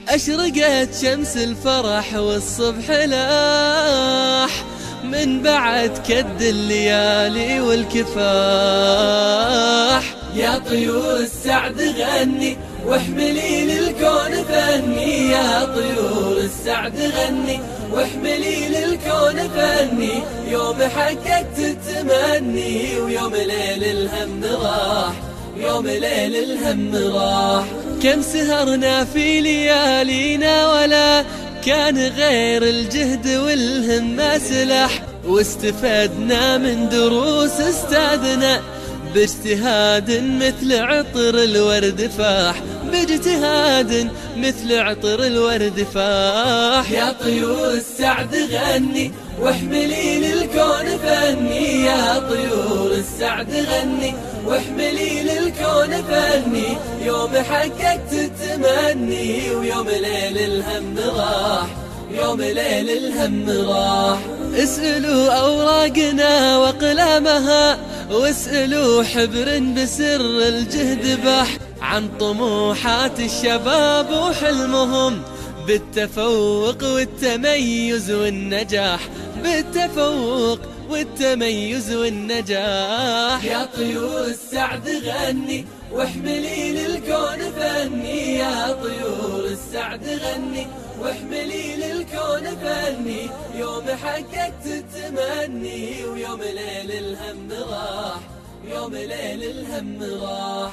أشرقت شمس الفرح والصبح لاح من بعد كد الليالي والكفاح. يا طيور السعد غني واحملي للكون فني، يا طيور السعد غني واحملي للكون فني. يوم حققت التمني ويوم ليل الهم راح، يوم ليل الهم راح. كم سهرنا في ليالينا ولا كان غير الجهد والهمة سلاح، واستفدنا من دروس استاذنا باجتهاد مثل عطر الورد فاح، باجتهاد مثل عطر الورد فاح. يا طيور السعد غني واحملي للكون فني، يا طيور السعد غني واحملي للكون فني. يوم حققت التمني ويوم ليل الهم راح، يوم ليل الهم راح. اسألوا أوراقنا وأقلامها واسألوا حبر بسر الجهد بح، عن طموحات الشباب وحلمهم بالتفوق والتميز والنجاح، بالتفوق والتميز والنجاح. يا طيور السعد غني واحملي للكون فني، يا طيور السعد غني واحملي للكون فني. يوم حققت التمني ويوم ليل الهم راح، يوم ليل الهم راح.